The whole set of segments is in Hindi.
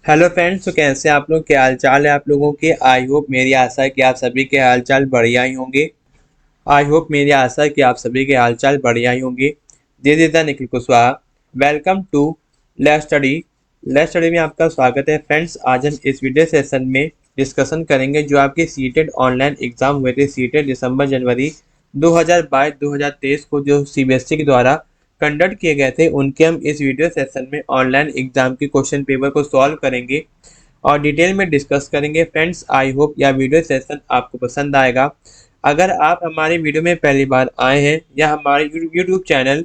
हेलो फ्रेंड्स, तो कैसे आप लोग, क्या हाल चाल है आप लोगों के। आई होप, मेरी आशा है कि आप सभी के हाल चाल बढ़िया ही होंगे। आई होप, मेरी आशा है कि आप सभी के हाल चाल बढ़िया ही होंगे। This is the Nikhil Kushwaha. Welcome to let's study. Let's study में आपका स्वागत है फ्रेंड्स। आज हम इस वीडियो सेशन में डिस्कशन करेंगे जो आपके सीटेट ऑनलाइन एग्जाम हुए थे, सीटेट दिसंबर जनवरी 2022-2023 को जो सीबीएसई के द्वारा कंडक्ट किए गए थे, उनके हम इस वीडियो सेशन में ऑनलाइन एग्जाम के क्वेश्चन पेपर को सॉल्व करेंगे और डिटेल में डिस्कस करेंगे। फ्रेंड्स, आई होप यह वीडियो सेशन आपको पसंद आएगा। अगर आप हमारी वीडियो में पहली बार आए हैं या हमारे यूट्यूब चैनल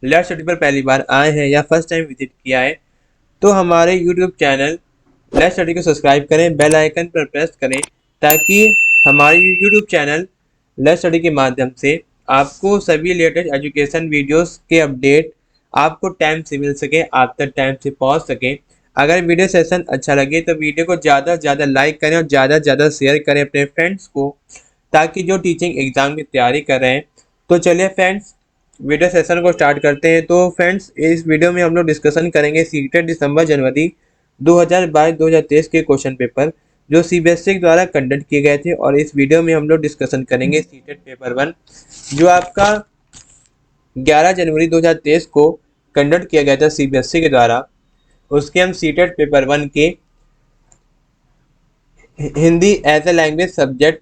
लेट्स स्टडी पर पहली बार आए हैं या फर्स्ट टाइम विजिट किया है, तो हमारे यूट्यूब चैनल लेट्स स्टडी को सब्सक्राइब करें, बेल आइकन पर प्रेस करें, ताकि हमारे यूट्यूब चैनल लेट्स स्टडी के माध्यम से आपको सभी लेटेस्ट एजुकेशन वीडियोस के अपडेट आपको टाइम से मिल सके, आप तक टाइम से पहुंच सके। अगर वीडियो सेशन अच्छा लगे तो वीडियो को ज़्यादा से ज़्यादा लाइक करें और ज़्यादा से ज़्यादा शेयर करें अपने फ्रेंड्स को, ताकि जो टीचिंग एग्ज़ाम की तैयारी कर रहे हैं। तो चलिए फ्रेंड्स, वीडियो सेशन को स्टार्ट करते हैं। तो फ्रेंड्स, इस वीडियो में हम लोग डिस्कशन करेंगे सीटेट दिसंबर जनवरी 2022-2023 के क्वेश्चन पेपर जो सीबीएसई द्वारा कंडक्ट किए गए थे, और इस वीडियो में हम लोग डिस्कशन करेंगे सीटेट पेपर 1 जो आपका 11 जनवरी 2023 को कंडक्ट किया गया था सीबीएसई के द्वारा। उसके हम सीटेट पेपर 1 के Hindi as a language subject,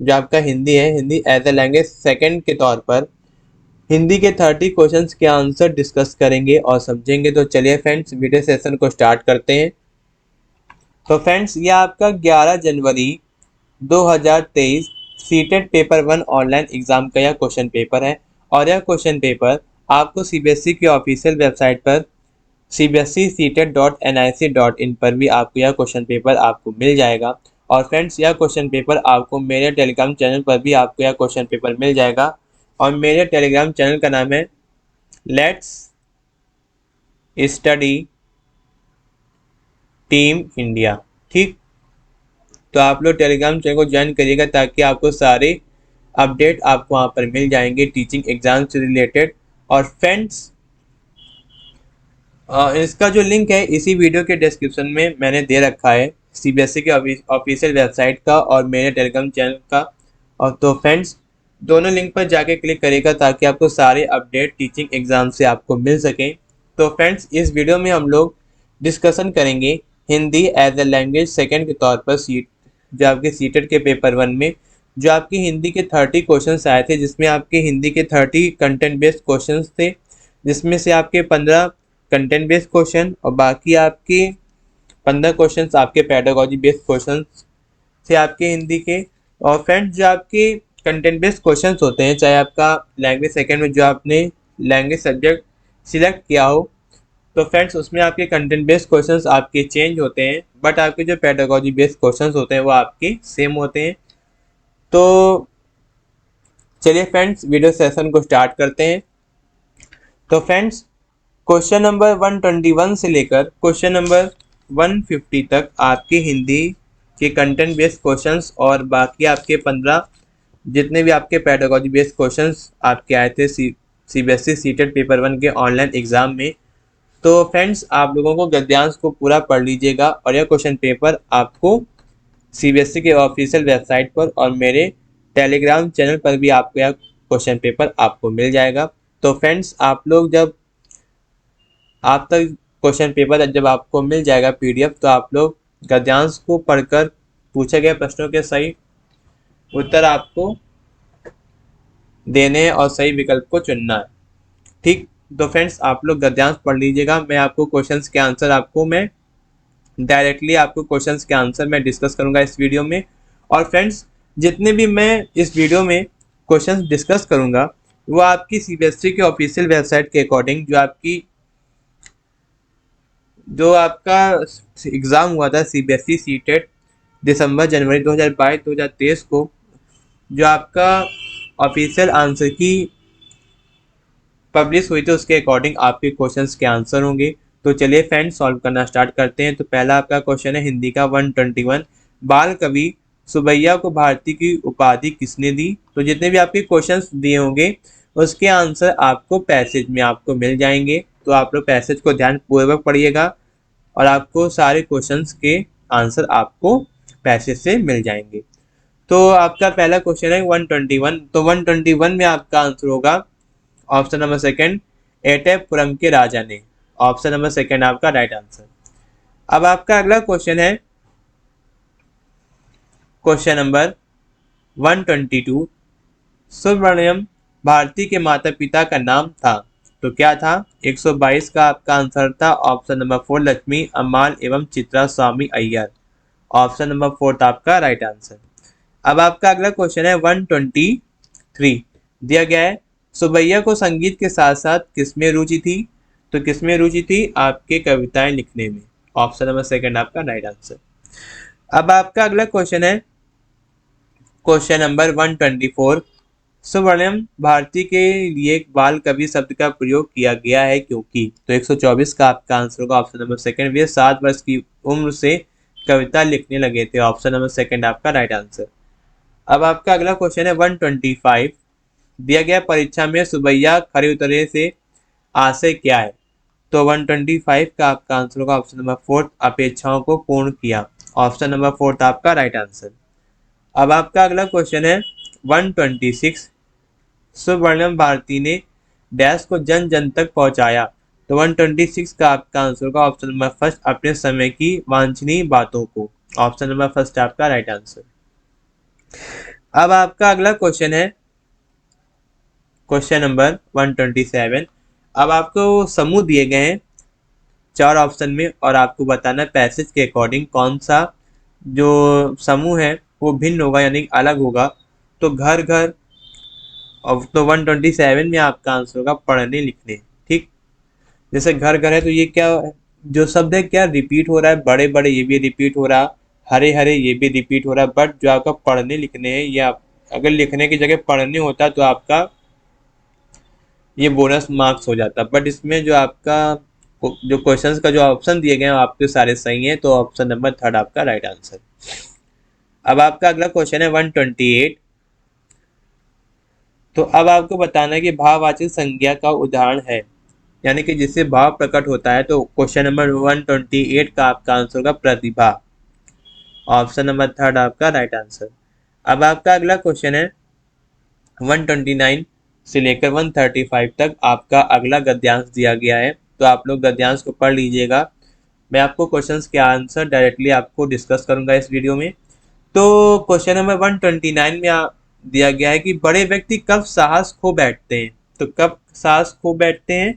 जो आपका हिंदी है, Hindi as a language second के तौर पर हिंदी के 30 क्वेश्चंस के आंसर डिस्कस करेंगे और समझेंगे। तो चलिए फ्रेंड्स, वीडियो सेशन को स्टार्ट करते हैं। तो फ्रेंड्स, ये आपका 11 जनवरी 2023 सीटेट पेपर 1 ऑनलाइन एग्जाम का यह क्वेश्चन पेपर है, और यह क्वेश्चन पेपर आपको सीबीएसई की ऑफिशियल वेबसाइट पर cbsectet.nic.in पर भी आपको यह क्वेश्चन पेपर आपको मिल जाएगा। और फ्रेंड्स, यह क्वेश्चन पेपर आपको मेरे टेलीग्राम चैनल पर भी आपको यह क्वेश्चन पेपर मिल जाएगा, और मेरे टेलीग्राम चैनल का नाम है लेट्स स्टडी टीम इंडिया। ठीक, तो आप लोग टेलीग्राम चैनल को ज्वाइन करिएगा, ताकि आपको सारे अपडेट आपको वहाँ पर मिल जाएंगे टीचिंग एग्जाम से रिलेटेड। और फ्रेंड्स, इसका जो लिंक है इसी वीडियो के डिस्क्रिप्शन में मैंने दे रखा है, सीबीएसई के ऑफिशियल वेबसाइट का और मेरे टेलीग्राम चैनल का। और तो फ्रेंड्स, दोनों लिंक पर जाके क्लिक करेगा, ताकि आपको सारे अपडेट टीचिंग एग्जाम से आपको मिल सकें। तो फ्रेंड्स, इस वीडियो में हम लोग डिस्कशन करेंगे Hindi as a language second के तौर पर जो आपके सीटेट के पेपर 1 में जो आपकी हिंदी के 30 क्वेश्चन आए थे, जिसमें आपके हिंदी के 30 कंटेंट बेस्ड क्वेश्चन थे, जिसमें से आपके 15 कंटेंट बेस्ड क्वेश्चन और बाकी आपके 15 क्वेश्चन आपके पेडागोजी बेस्ड क्वेश्चन थे आपके हिंदी के। और फ्रेंड्स, जो आपके कंटेंट बेस्ड क्वेश्चन होते हैं, चाहे आपका लैंग्वेज सेकेंड में जो आपने लैंग्वेज सब्जेक्ट सिलेक्ट किया हो, तो फ्रेंड्स उसमें आपके कंटेंट बेस्ड क्वेश्चंस आपके चेंज होते हैं, बट आपके जो पेडागोजी बेस्ड क्वेश्चंस होते हैं वो आपके सेम होते हैं। तो चलिए फ्रेंड्स, वीडियो सेशन को स्टार्ट करते हैं। तो फ्रेंड्स, क्वेश्चन नंबर 121 से लेकर क्वेश्चन नंबर 150 तक आपके हिंदी के कंटेंट बेस्ड क्वेश्चंस और बाकी आपके 15 जितने भी आपके पेडागोजी बेस्ड क्वेश्चंस आपके आए थे सीबीएसई सीटेट पेपर 1 के ऑनलाइन एग्जाम में। तो फ्रेंड्स, आप लोगों को गद्यांश को पूरा पढ़ लीजिएगा, और यह क्वेश्चन पेपर आपको सीबीएसई के ऑफिशियल वेबसाइट पर और मेरे टेलीग्राम चैनल पर भी आपको यह क्वेश्चन पेपर आपको मिल जाएगा। तो फ्रेंड्स, आप लोग जब आप तक क्वेश्चन पेपर जब आपको मिल जाएगा पीडीएफ, तो आप लोग गद्यांश को पढ़कर पूछे गए प्रश्नों के सही उत्तर आपको देने हैं और सही विकल्प को चुनना है। ठीक, तो फ्रेंड्स, आप लोग गद्यांश पढ़ लीजिएगा। मैं आपको क्वेश्चंस के आंसर मैं डायरेक्टली आपको क्वेश्चंस के आंसर मैं डिस्कस करूंगा इस वीडियो में। और फ्रेंड्स, जितने भी मैं इस वीडियो में क्वेश्चंस डिस्कस करूंगा वो आपकी सीबीएसई के ऑफिशियल वेबसाइट के अकॉर्डिंग जो आपका एग्ज़ाम हुआ था सीबीएसई सीटेट दिसंबर जनवरी 2022-2023 को, जो आपका ऑफिशियल आंसर की पब्लिश हुई थी, उसके अकॉर्डिंग आपके क्वेश्चंस के आंसर होंगे। तो चलिए फ्रेंड्स, सॉल्व करना स्टार्ट करते हैं। तो पहला आपका क्वेश्चन है हिंदी का 121, बाल कवि सुबैया को भारती की उपाधि किसने दी। तो जितने भी आपके क्वेश्चंस दिए होंगे उसके आंसर आपको पैसेज में आपको मिल जाएंगे। तो आप लोग पैसेज को ध्यानपूर्वक पढ़िएगा और आपको सारे क्वेश्चंस के आंसर आपको पैसे से मिल जाएंगे। तो आपका पहला क्वेश्चन है 121। तो 121 में आपका आंसर होगा ऑप्शन नंबर सेकंड, एटयपुरम के राजा ने। ऑप्शन नंबर सेकंड आपका राइट आंसर। अब आपका अगला क्वेश्चन है क्वेश्चन नंबर 122। सुब्रमण्यम भारती के माता पिता का नाम था, तो क्या था? 122 का आपका आंसर था ऑप्शन नंबर 4 लक्ष्मी अम्माल एवं चित्रा स्वामी अय्यर। ऑप्शन नंबर 4 था आपका राइट आंसर। अब आपका अगला क्वेश्चन है 123। दिया गया है सुबैया को संगीत के साथ साथ किसमें रुचि थी? तो किसमें रुचि थी? आपके कविताएं लिखने में। ऑप्शन नंबर सेकंड आपका राइट आंसर। अब आपका अगला क्वेश्चन है क्वेश्चन नंबर 124। सुब्रमण्यम भारती के लिए बाल कवि शब्द का प्रयोग किया गया है क्योंकि? तो 124 का आपका आंसर होगा ऑप्शन नंबर सेकंड, वे 7 वर्ष की उम्र से कविता लिखने लगे थे। ऑप्शन नंबर सेकंड आपका राइट आंसर। अब आपका अगला क्वेश्चन है 125। दिया गया परीक्षा में सुबैया खरे उतरे से आशय क्या है? तो 125 का आपका आंसर होगा ऑप्शन नंबर 4 अपेक्षाओं को पूर्ण किया। ऑप्शन नंबर 4 आपका राइट आंसर। अब आपका अगला क्वेश्चन है 126। सुब्रमण्यम भारती ने डैश को जन जन तक पहुंचाया, तो 126 का आपका आंसर होगा ऑप्शन नंबर फर्स्ट अपने समय की वांछनीय बातों को। ऑप्शन नंबर फर्स्ट आपका राइट आंसर। अब आपका अगला क्वेश्चन है क्वेश्चन नंबर 127। अब आपको समूह दिए गए हैं 4 ऑप्शन में और आपको बताना है पैसेज के अकॉर्डिंग कौन सा जो समूह है वो भिन्न होगा यानी अलग होगा। तो घर घर, और तो 127 में आपका आंसर होगा पढ़ने लिखने। ठीक, जैसे घर घर है तो ये क्या जो शब्द है क्या रिपीट हो रहा है? बड़े बड़े ये भी रिपीट हो रहा, हरे हरे ये भी रिपीट हो रहा, बट जो आपका पढ़ने लिखने है या अगर लिखने की जगह पढ़ने होता तो आपका ये बोनस मार्क्स हो जाता। बट इसमें जो आपका जो क्वेश्चंस का जो ऑप्शन दिए गए हैं आपके सारे सही हैं, तो ऑप्शन नंबर थर्ड आपका राइट आंसर। अब आपका अगला क्वेश्चन है 128। तो अब आपको बताना है कि भाववाचक संज्ञा का उदाहरण है यानी कि जिससे भाव प्रकट होता है। तो क्वेश्चन नंबर 128 का आपका आंसर होगा प्रतिभा। ऑप्शन नंबर थर्ड आपका राइट आंसर। अब आपका अगला क्वेश्चन है 129 से लेकर 135 तक आपका अगला गद्यांश दिया गया है, तो आप लोग गद्यांश को पढ़ लीजिएगा। मैं आपको क्वेश्चंस के आंसर डायरेक्टली आपको डिस्कस करूंगा इस वीडियो में। तो क्वेश्चन नंबर 129 में दिया गया है कि बड़े व्यक्ति कब साहस खो बैठते हैं? तो कब साहस खो बैठते हैं?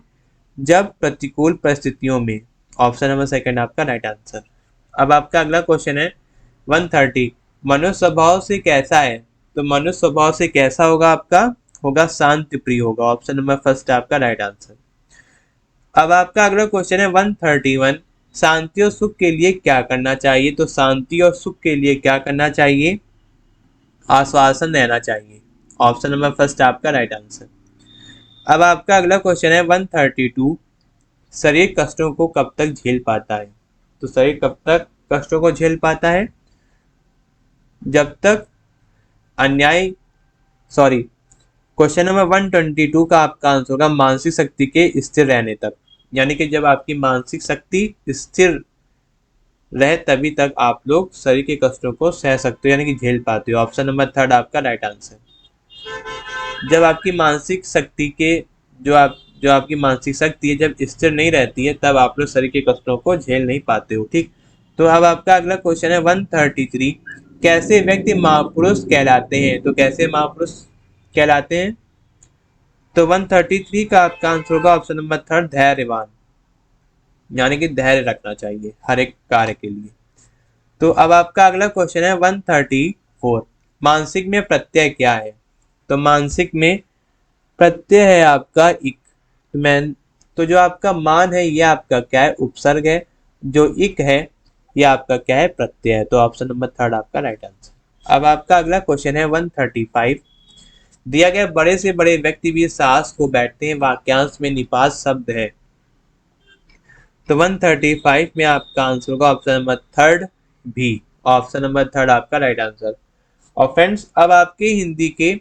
जब प्रतिकूल परिस्थितियों में। ऑप्शन नंबर सेकंड आपका राइट आंसर। अब आपका अगला क्वेश्चन है 130। मनुष्य स्वभाव से कैसा है? तो मनुष्य स्वभाव से कैसा होगा? आपका होगा शांति प्रिय होगा। ऑप्शन नंबर फर्स्ट आपका राइट आंसर। अब आपका अगला क्वेश्चन है 131। शांति और सुख के लिए क्या करना चाहिए? तो शांति और सुख के लिए क्या करना चाहिए? आश्वासन रहना चाहिए। ऑप्शन नंबर फर्स्ट आपका राइट आंसर। अब आपका अगला क्वेश्चन है 132। शरीर कष्टों को कब तक झेल पाता है? तो शरीर कब तक कष्टों को झेल पाता है? जब तक अन्याय सॉरी क्वेश्चन नंबर 122 का आपका आंसर होगा मानसिक शक्ति के स्थिर रहने तक, यानी कि जब आपकी मानसिक शक्ति स्थिर रहे तभी तक आप लोग शरीर के कष्टों को सह सकते हो यानी कि झेल पाते हो। ऑप्शन नंबर थर्ड आपका राइट आंसर। जब आपकी मानसिक शक्ति के जो आपकी मानसिक शक्ति है जब स्थिर नहीं रहती है तब आप लोग शरीर के कष्टों को झेल नहीं पाते हो। ठीक, तो अब आपका अगला क्वेश्चन है 133। कैसे व्यक्ति महापुरुष कहलाते हैं? तो कैसे महापुरुष कहलाते हैं? तो 133 का आपका आंसर होगा ऑप्शन नंबर थर्ड धैर्यवान, यानी कि धैर्य रखना चाहिए हर एक कार्य के लिए। तो अब आपका अगला क्वेश्चन है 134। मानसिक में प्रत्यय क्या है? तो मानसिक में प्रत्यय है आपका इक। तो जो आपका मान है ये आपका क्या है? उपसर्ग है। जो इक है ये आपका क्या है? प्रत्यय है। तो ऑप्शन नंबर थर्ड आपका राइट आंसर। अब आपका अगला क्वेश्चन है 135। दिया गया बड़े से बड़े व्यक्ति भी साहस को बैठते हैं, वाक्यांश में निपात शब्द है। तो 135 में आपका आंसर होगा ऑप्शन नंबर थर्ड भी। ऑप्शन नंबर थर्ड आपका राइट आंसर। और फ्रेंड्स अब आपके हिंदी के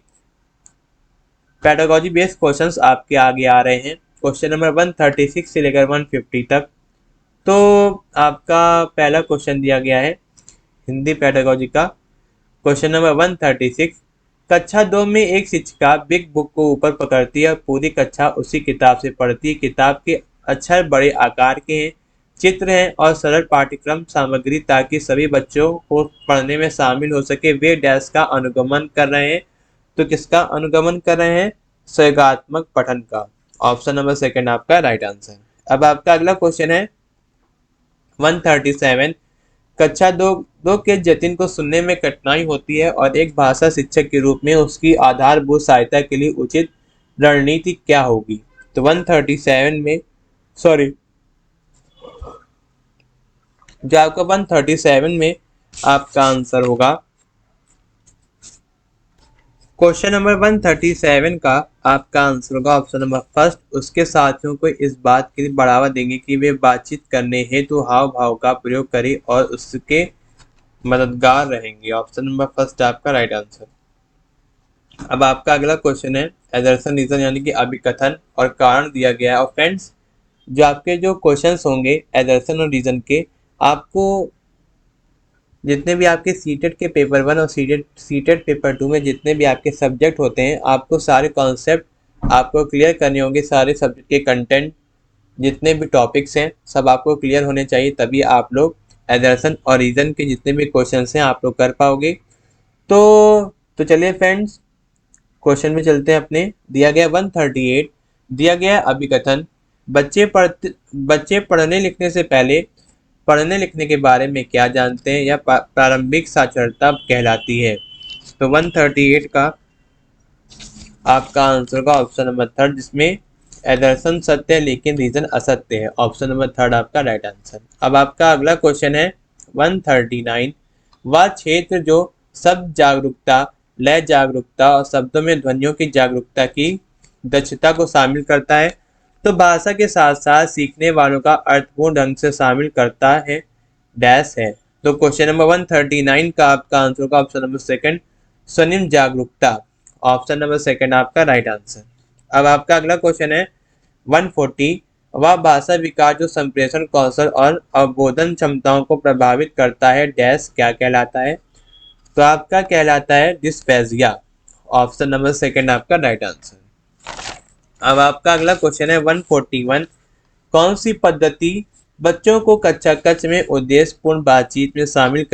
पेडागोजी बेस्ड क्वेश्चंस आपके आगे आ रहे हैं। क्वेश्चन नंबर 136 से लेकर 150 तक तो आपका पहला क्वेश्चन दिया गया है हिंदी पेडागोजी का, क्वेश्चन नंबर 136। कक्षा 2 में एक शिक्षिका बिग बुक को ऊपर पकड़ती है, पूरी कक्षा उसी किताब से पढ़ती है। किताब के अक्षर बड़े आकार के हैं, चित्र हैं और सरल पाठ्यक्रम सामग्री ताकि सभी बच्चों को पढ़ने में शामिल हो सके। वे डैश का अनुगमन कर रहे हैं। तो किसका अनुगमन कर रहे हैं? सहयोगात्मक पठन का। ऑप्शन नंबर सेकंड आपका राइट आंसर। अब आपका अगला क्वेश्चन है 137। कक्षा दो के जतिन को सुनने में कठिनाई होती है और एक भाषा शिक्षक के रूप में उसकी आधारभूत सहायता के लिए उचित रणनीति क्या होगी? तो 137 में सॉरी जो आपका 137 में आपका आंसर होगा, क्वेश्चन नंबर 137 का आपका आंसर होगा ऑप्शन नंबर फर्स्ट। उसके साथियों को इस बात के लिए बढ़ावा देंगे कि वे बातचीत करने हेतु हाव भाव का प्रयोग करें और उसके मददगार रहेंगे। ऑप्शन नंबर फर्स्ट आपका राइट आंसर। अब आपका अगला क्वेश्चन है एजर्सन रीजन यानी कि अभिकथन और कारण दिया गया है। और फ्रेंड्स जो आपके जो क्वेश्चंस होंगे एजर्सन और रीजन के, आपको जितने भी आपके सीटेट के पेपर 1 और सीटेट पेपर 2 में जितने भी आपके सब्जेक्ट होते हैं, आपको सारे कॉन्सेप्ट आपको क्लियर करने होंगे। सारे सब्जेक्ट के कंटेंट जितने भी टॉपिक्स हैं सब आपको क्लियर होने चाहिए, तभी आप लोग एजर्सन और रीजन के जितने भी क्वेश्चन हैं आप लोग कर पाओगे। तो चलिए फ्रेंड्स क्वेश्चन में चलते हैं अपने। दिया गया 138, दिया गया अभिकथन। बच्चे पढ़ने लिखने से पहले पढ़ने लिखने के बारे में क्या जानते हैं? या प्रारंभिक साक्षरता कहलाती है। तो 138 का आपका आंसर का ऑप्शन नंबर थर्ड, जिसमें एजर्सन सत्य है लेकिन रीजन असत्य है। ऑप्शन नंबर थर्ड आपका राइट आंसर। अब आपका अगला क्वेश्चन है 139। वह क्षेत्र जो शब्द जागरूकता, लय जागरूकता और शब्दों में ध्वनियों की जागरूकता की दक्षता को शामिल करता है, तो भाषा के साथ साथ सीखने वालों का अर्थपूर्ण ढंग से शामिल करता है डैश है। तो क्वेश्चन नंबर 139 का आपका आंसर होगा ऑप्शन नंबर सेकंड, स्वनिम जागरूकता। ऑप्शन नंबर सेकंड आपका राइट आंसर। अब आपका अगला क्वेश्चन है 140। वह भाषा विकास जो संप्रेषण कौशल और अवबोधन क्षमताओं को प्रभावित करता है डैश क्या कहलाता है? तो आपका कहलाता है डिस्फेजिया। ऑप्शन नंबर सेकंड आपका राइट आंसर। अब आपका अगला क्वेश्चन है 141। कौन सी पद्धति बच्चों को कक्षा कक्ष में उद्देश्यपूर्ण बातचीत में शामिल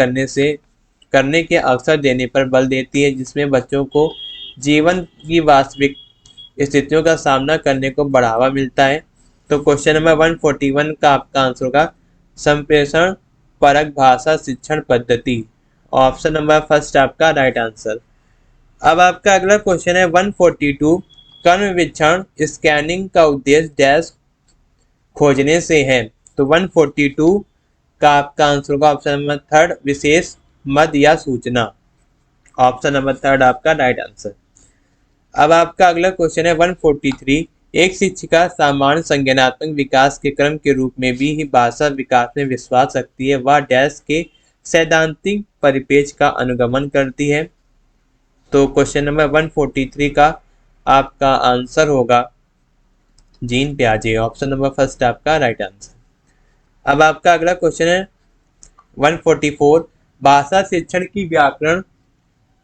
करने के अवसर देने पर बल देती है, जिसमें बच्चों को जीवन की वास्तविक स्थितियों का सामना करने को बढ़ावा मिलता है? तो क्वेश्चन नंबर 141 का आपका आंसर होगा संप्रेषण परक भाषा शिक्षण पद्धति। ऑप्शन नंबर फर्स्ट आपका राइट आंसर। अब आपका अगला क्वेश्चन है 142। कर्मवीक्षण स्कैनिंग का उद्देश्य डैश खोजने से है। तो 142 का आपका आंसर होगा ऑप्शन नंबर थर्ड, विशेष मद या सूचना। ऑप्शन नंबर थर्ड आपका राइट आंसर। अब आपका अगला क्वेश्चन है 143। एक शिक्षिका सामान्य संज्ञानात्मक विकास के क्रम के रूप में भी ही भाषा विकास में विश्वास रखती है। वह डैश के सैद्धांतिक परिपेक्ष का अनुगमन करती है। तो क्वेश्चन नंबर 143 का आपका आंसर होगा जीन प्याजे। ऑप्शन नंबर फर्स्ट आपका राइट आंसर। अब आपका अगला क्वेश्चन है 144। भाषा शिक्षण की व्याकरण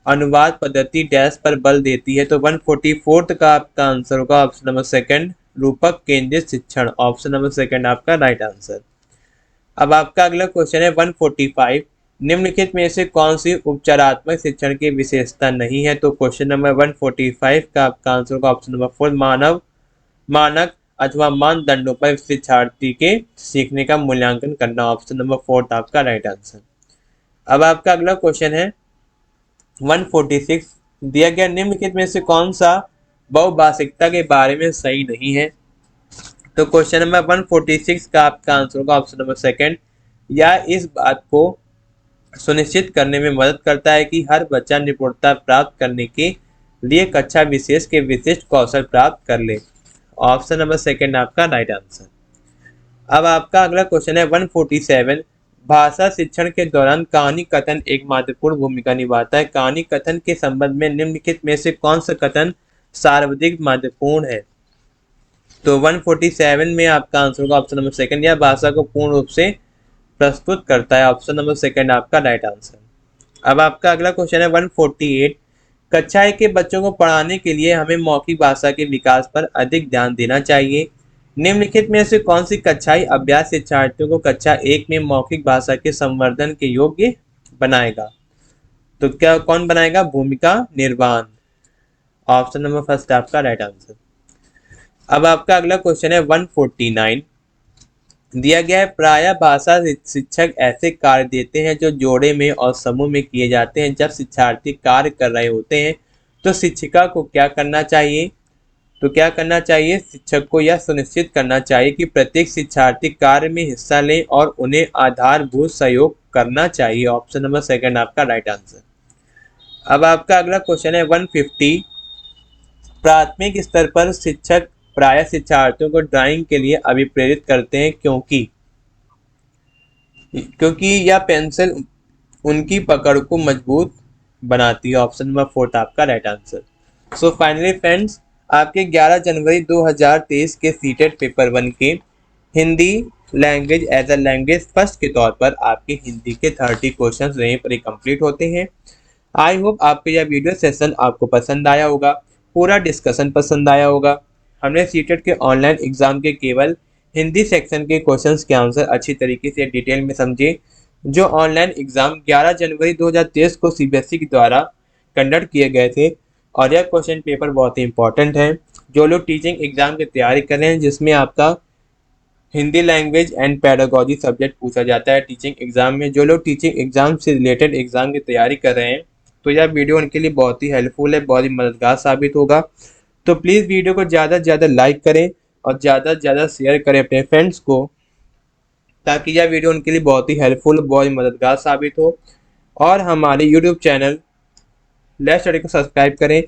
अनुवाद पद्धति डैश पर बल देती है। तो 144 का आपका आंसर होगा ऑप्शन नंबर सेकंड, रूपक केंद्रित शिक्षण। ऑप्शन नंबर सेकंड आपका राइट आंसर। अब आपका अगला क्वेश्चन है 145। निम्नलिखित में से कौन सी उपचारात्मक शिक्षण की विशेषता नहीं है? तो क्वेश्चन नंबर 145 का आपका आंसर होगा ऑप्शन नंबर फोर, मानक अथवा मानदंडों पर शिक्षार्थी के सीखने का मूल्यांकन करना। ऑप्शन नंबर फोर्थ आपका राइट आंसर। अब आपका अगला क्वेश्चन है 146। दिया गया निम्नलिखित में से कौन सा बहुभाषिकता के बारे में सही नहीं है? तो क्वेश्चन नंबर 146 का आपका आंसर होगा ऑप्शन नंबर सेकंड, या इस बात को सुनिश्चित करने में मदद करता है कि हर बच्चा निपुणता प्राप्त करने के लिए कक्षा विशेष के विशिष्ट कौशल प्राप्त कर ले। ऑप्शन नंबर सेकंड आपका राइट आंसर। अब आपका अगला क्वेश्चन है 147। भाषा शिक्षण के दौरान कहानी कथन एक महत्वपूर्ण भूमिका निभाता है। कहानी कथन के संबंध में निम्नलिखित में से कौन सा कथन सर्वाधिक महत्वपूर्ण है? तो 147 में आपका आंसर होगा ऑप्शन नंबर सेकंड, या भाषा को पूर्ण रूप से प्रस्तुत करता है। ऑप्शन नंबर सेकंड आपका राइट आंसर। अब आपका अगला क्वेश्चन है 148। कक्षा 1 के बच्चों को पढ़ाने के लिए हमें मौखिक भाषा के विकास पर अधिक ध्यान देना चाहिए। निम्नलिखित में से कौन सी कक्षाई अभ्यास शिक्षार्थियों को कक्षा 1 में मौखिक भाषा के संवर्धन के योग्य बनाएगा? तो क्या कौन बनाएगा? भूमिका निर्वाण। ऑप्शन नंबर फर्स्ट आपका राइट आंसर। अब आपका अगला क्वेश्चन है 149। दिया गया है प्रायः भाषा शिक्षक ऐसे कार्य देते हैं जो जोड़े में और समूह में किए जाते हैं। जब शिक्षार्थी कार्य कर रहे होते हैं तो शिक्षिका को क्या करना चाहिए? तो क्या करना चाहिए? शिक्षक को यह सुनिश्चित करना चाहिए कि प्रत्येक शिक्षार्थी कार्य में हिस्सा ले और उन्हें आधारभूत सहयोग करना चाहिए। ऑप्शन नंबर सेकंड आपका राइट आंसर। अब आपका अगला क्वेश्चन है 150। प्राथमिक स्तर पर शिक्षक प्रायः शिक्षार्थियों को ड्राइंग के लिए अभिप्रेरित करते हैं क्योंकि यह पेंसिल उनकी पकड़ को मजबूत बनाती है। ऑप्शन नंबर फोर्थ आपका right answer. So finally friends, आपके 11 जनवरी 2023 के सीटेट पेपर 1 के Hindi language as a language first के तौर पर आपके हिंदी के 30 क्वेश्चन यहीं पर कंप्लीट होते हैं। आई होप आपको यह वीडियो सेशन आपको पसंद आया होगा, पूरा डिस्कशन पसंद आया होगा। हमने सीटेट के ऑनलाइन एग्जाम के केवल हिंदी सेक्शन के क्वेश्चंस के आंसर अच्छी तरीके से डिटेल में समझे। जो ऑनलाइन एग्जाम 11 जनवरी 2023 को सीबीएसई के द्वारा कंडक्ट किए गए थे, और यह क्वेश्चन पेपर बहुत ही इंपॉर्टेंट है। जो लोग टीचिंग एग्जाम की तैयारी कर रहे हैं जिसमें आपका Hindi language and pedagogy subject पूछा जाता है टीचिंग एग्जाम में, जो लोग टीचिंग एग्जाम से रिलेटेड एग्जाम की तैयारी कर रहे हैं, तो यह वीडियो उनके लिए बहुत ही हेल्पफुल है, बहुत ही मददगार साबित होगा। तो प्लीज़ वीडियो को ज़्यादा से ज़्यादा लाइक करें और ज़्यादा से ज़्यादा शेयर करें अपने फ्रेंड्स को, ताकि यह वीडियो उनके लिए बहुत ही हेल्पफुल, बहुत ही मददगार साबित हो। और हमारे यूट्यूब चैनल लेट्स स्टडी को सब्सक्राइब करें,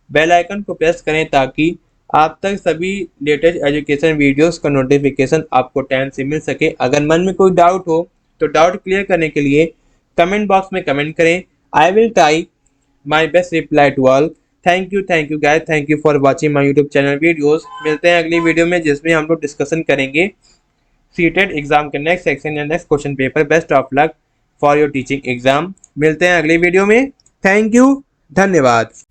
बेल आइकन को प्रेस करें, ताकि आप तक सभी लेटेस्ट एजुकेशन वीडियोस का नोटिफिकेशन आपको टाइम से मिल सके। अगर मन में कोई डाउट हो तो डाउट क्लियर करने के लिए कमेंट बॉक्स में कमेंट करें। I will try my best reply to all. Thank you guys, thank you for watching my YouTube channel videos. मिलते हैं अगली वीडियो में जिसमें हम लोग डिस्कशन करेंगे सीटेट एग्जाम के नेक्स्ट सेक्शन या next question paper. Best of luck for your teaching exam. मिलते हैं अगली वीडियो में। थैंक यू, धन्यवाद।